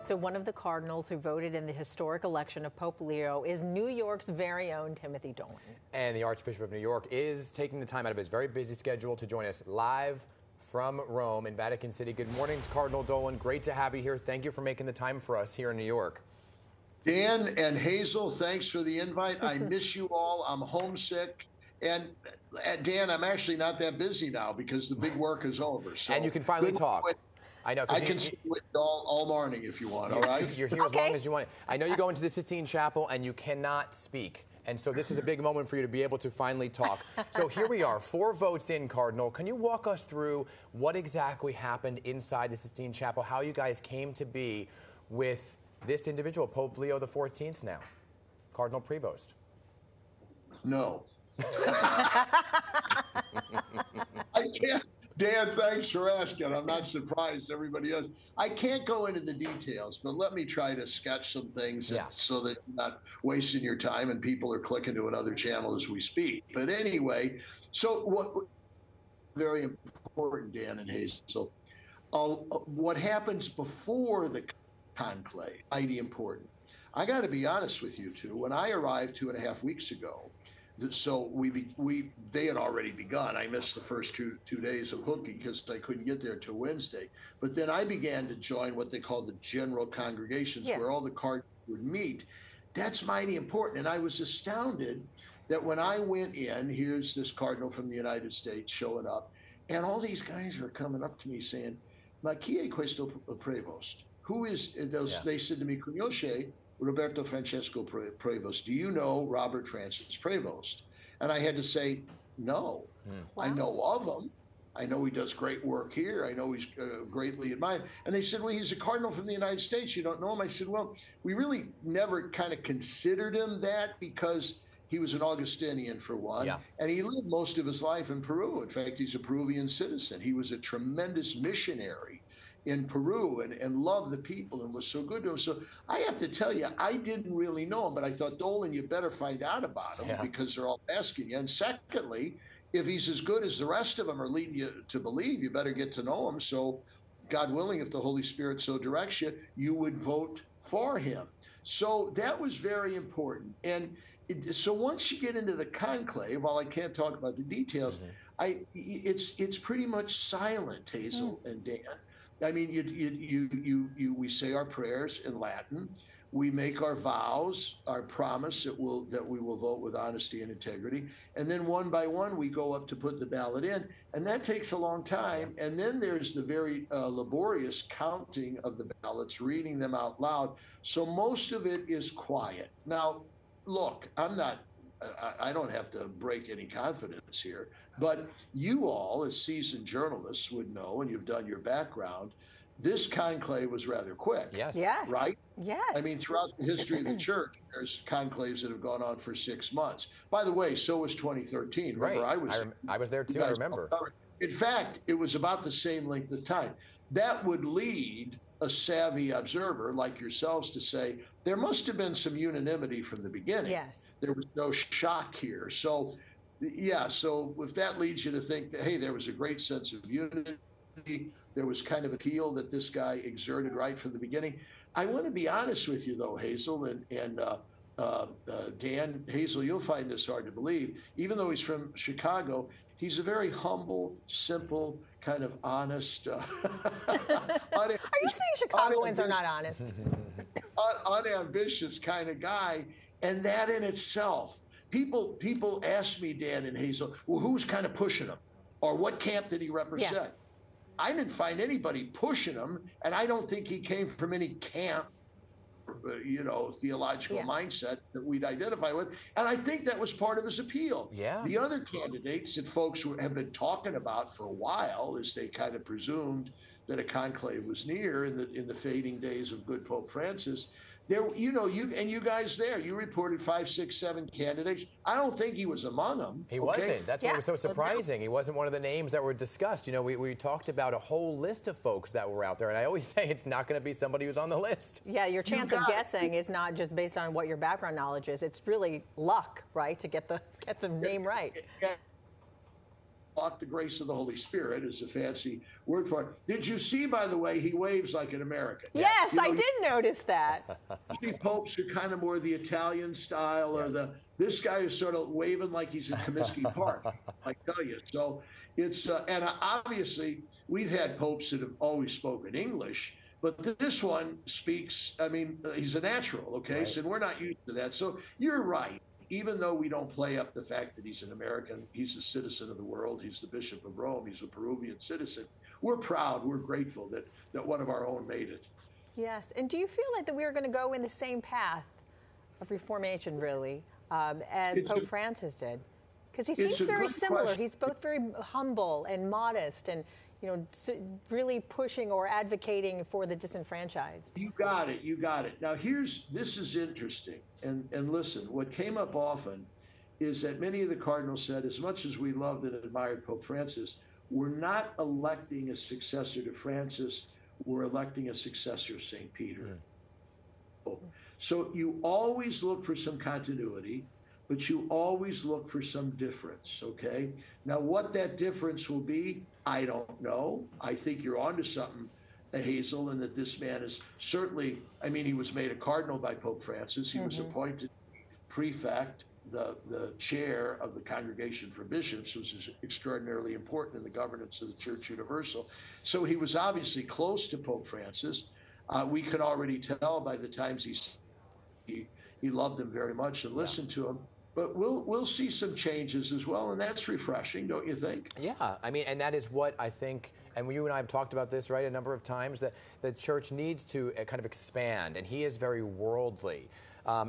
So one of the cardinals who voted in the historic election of Pope Leo is New York's very own Timothy Dolan. And the Archbishop of New York is taking the time out of his very busy schedule to join us live from Rome in Vatican City. Good morning, Cardinal Dolan. Great to have you here. Thank you for making the time for us here in New York. Dan and Hazel, thanks for the invite. I miss you all. I'm homesick. And Dan, I'm actually not that busy now because the big work is over. So and you can finally talk. I know. I can sit with you all morning if you want, all right? You're here as long as you want. I know you go into the Sistine Chapel and you cannot speak. And so this is a big moment for you to be able to finally talk. So here we are, 4 votes in, Cardinal. Can you walk us through what exactly happened inside the Sistine Chapel, how you guys came to be with this individual, Pope Leo XIV now, Cardinal Pvost? No. I can't. Dan, thanks for asking. I'm not surprised everybody else. I can't go into the details, but let me try to sketch some things so that you're not wasting your time and people are clicking to another channel as we speak. But anyway, so what very important, Dan and Hazel, what happens before the conclave, mighty important. I got to be honest with you two. When I arrived 2.5 weeks ago, so they had already begun. I missed the first two days of hooking because I couldn't get there till Wednesday. But then I began to join what they call the general congregations, where all the cardinals would meet. That's mighty important. And I was astounded that when I went in, here's this cardinal from the United States showing up, and all these guys are coming up to me saying, "Ma chi è questo Pvost?" Who is those? They said to me, "Conosce Roberto Francesco Pvost. Do you know Robert Francis Pvost?" And I had to say, no. Wow. I know of him. I know he does great work here. I know he's greatly admired. And they said, well, he's a cardinal from the United States. You don't know him? I said, well, we really never kind of considered him that because he was an Augustinian, for one, and he lived most of his life in Peru. In fact, he's a Peruvian citizen. He was a tremendous missionary in Peru and loved the people and was so good to him. So I have to tell you, I didn't really know him, but I thought, Dolan, you better find out about him because they're all asking you. And secondly, if he's as good as the rest of them are leading you to believe, you better get to know him. So God willing, if the Holy Spirit so directs you, you would vote for him. So that was very important. And so once you get into the conclave, while I can't talk about the details, it's pretty much silent, Hazel and Dan. I mean, we say our prayers in Latin. We make our vows, our promise that we will vote with honesty and integrity. And then one by one, we go up to put the ballot in. And that takes a long time. And then there's the very laborious counting of the ballots, reading them out loud. So most of it is quiet. Now, look, I don't have to break any confidence here, but you all, as seasoned journalists, would know, and you've done your background, this conclave was rather quick. Yes. Right? Yes. I mean, throughout the history of the church, there's conclaves that have gone on for 6 months. By the way, so was 2013. Remember, I was there too, I remember. In fact, it was about the same length of time. That would lead a savvy observer like yourselves to say, there must have been some unanimity from the beginning. Yes. There was no shock here. So, so if that leads you to think that, hey, there was a great sense of unity, there was kind of appeal that this guy exerted right from the beginning. I want to be honest with you, though, Hazel, and Dan. Hazel, you'll find this hard to believe. Even though he's from Chicago, he's a very humble, simple, kind of honest. Are you saying Chicagoans are not honest? Unambitious kind of guy. And that in itself, people ask me, Dan and Hazel, well, who's kind of pushing him? Or what camp did he represent? Yeah. I didn't find anybody pushing him, and I don't think he came from any camp, theological mindset that we'd identify with. And I think that was part of his appeal. Yeah. The other candidates that folks have been talking about for a while, as they kind of presumed that a conclave was near in the fading days of good Pope Francis, you guys there, you reported 5, 6, 7 candidates. I don't think he was among them. He wasn't. That's what was so surprising. He wasn't one of the names that were discussed. We talked about a whole list of folks that were out there, and I always say it's not going to be somebody who's on the list. Yeah, your chance of guessing is not just based on what your background knowledge is. It's really luck, right, to get the name right. walk, the grace of the Holy Spirit is a fancy word for it. Did you see, by the way, he waves like an American? Yes, I did notice that. See, popes are kind of more the Italian style, or this guy is sort of waving like he's in Comiskey Park, I tell you. So it's, and obviously we've had popes that have always spoken English, but this one speaks, I mean, he's a natural, okay? Right. So we're not used to that. So you're right. Even though we don't play up the fact that he's an American, he's a citizen of the world, he's the Bishop of Rome, he's a Peruvian citizen, we're proud, we're grateful that one of our own made it. Yes, and do you feel like that we are going to go in the same path of Reformation, really, as Pope Francis did? Because he seems very similar. Question. He's both very humble and modest and, you know, really pushing or advocating for the disenfranchised. You got it, you got it. Now this is interesting. And listen, what came up often is that many of the cardinals said, as much as we loved and admired Pope Francis, we're not electing a successor to Francis, we're electing a successor of St. Peter. So you always look for some continuity, but you always look for some difference, okay? Now, what that difference will be, I don't know. I think you're onto something, Hazel, and that this man is certainly, I mean, he was made a cardinal by Pope Francis. He was appointed prefect, the chair of the Congregation for Bishops, which is extraordinarily important in the governance of the Church Universal. So he was obviously close to Pope Francis. We can already tell by the times he loved him very much and listened to him. But we'll see some changes as well, and that's refreshing, don't you think? Yeah, I mean, and that is what I think, and you and I have talked about this, right, a number of times, that the church needs to kind of expand, and he is very worldly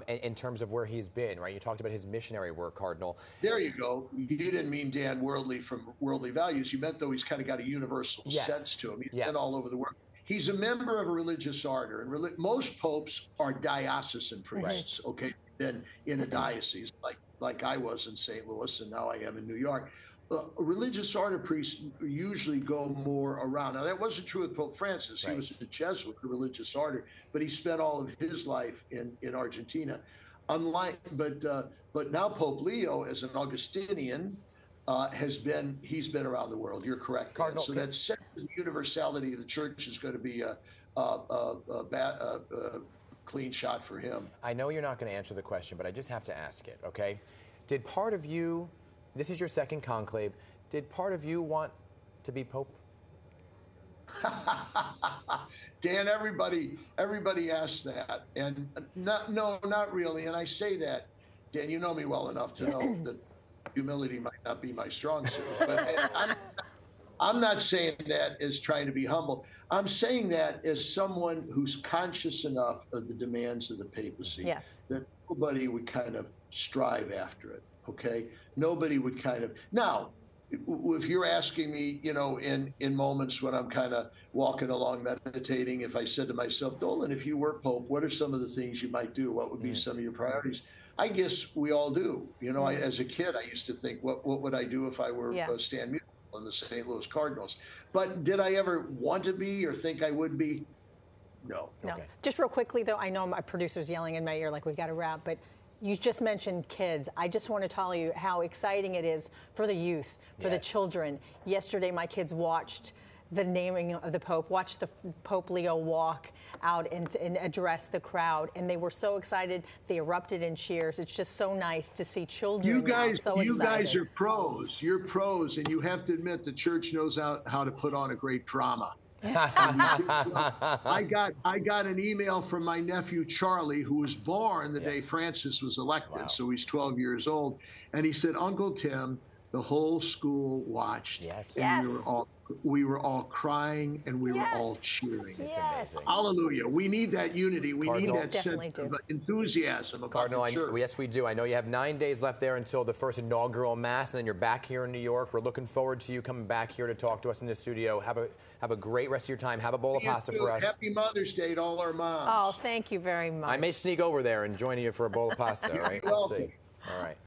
in terms of where he's been, right? You talked about his missionary work, Cardinal. There you go. You didn't mean, Dan, worldly from worldly values. You meant, though, he's kind of got a universal sense to him. He's been all over the world. He's a member of a religious order, and most popes are diocesan priests, okay? Then in a diocese, like I was in St. Louis, and now I am in New York. Religious order priests usually go more around. Now, that wasn't true with Pope Francis. He was a Jesuit, a religious order, but he spent all of his life in Argentina. But now Pope Leo, as an Augustinian, he's been around the world. You're correct, Cardinal. So that sense of the universality of the church is going to be a clean shot for him. I know you're not going to answer the question, but I just have to ask it, okay? Did part of you, this is your second conclave, did part of you want to be Pope? Dan, everybody asks that. And no, not really. And I say that, Dan, you know me well enough to know that humility might not be my strong suit. But I'm not saying that as trying to be humble. I'm saying that as someone who's conscious enough of the demands of the papacy that nobody would kind of strive after it, okay? Nobody would kind of... Now, if you're asking me, you know, in moments when I'm kind of walking along meditating, if I said to myself, Dolan, if you were Pope, what are some of the things you might do? What would be some of your priorities? I guess we all do. You know, as a kid, I used to think, what would I do if I were Stan Musial on the St. Louis Cardinals? But did I ever want to be or think I would be? No. Okay. Just real quickly, though, I know my producer's yelling in my ear like we've got to wrap, but you just mentioned kids. I just want to tell you how exciting it is for the youth, for the children. Yesterday, my kids watched the naming of the Pope, watched the Pope Leo walk out and address the crowd, and they were so excited. They erupted in cheers. It's just so nice to see children you guys excited. Are pros. You're pros, and you have to admit the church knows how to put on a great drama. I got an email from my nephew Charlie, who was born the day Francis was elected, so he's 12 years old, and he said, Uncle Tim, the whole school watched, and we were all crying and we were all cheering. It's amazing. Hallelujah. We need that unity. We need that sense of enthusiasm. Cardinal, yes, we do. I know you have 9 days left there until the first inaugural Mass, and then you're back here in New York. We're looking forward to you coming back here to talk to us in the studio. Have a great rest of your time. Have a bowl of pasta for us. Happy Mother's Day to all our moms. Oh, thank you very much. I may sneak over there and join you for a bowl of pasta, all right? We'll see. All right.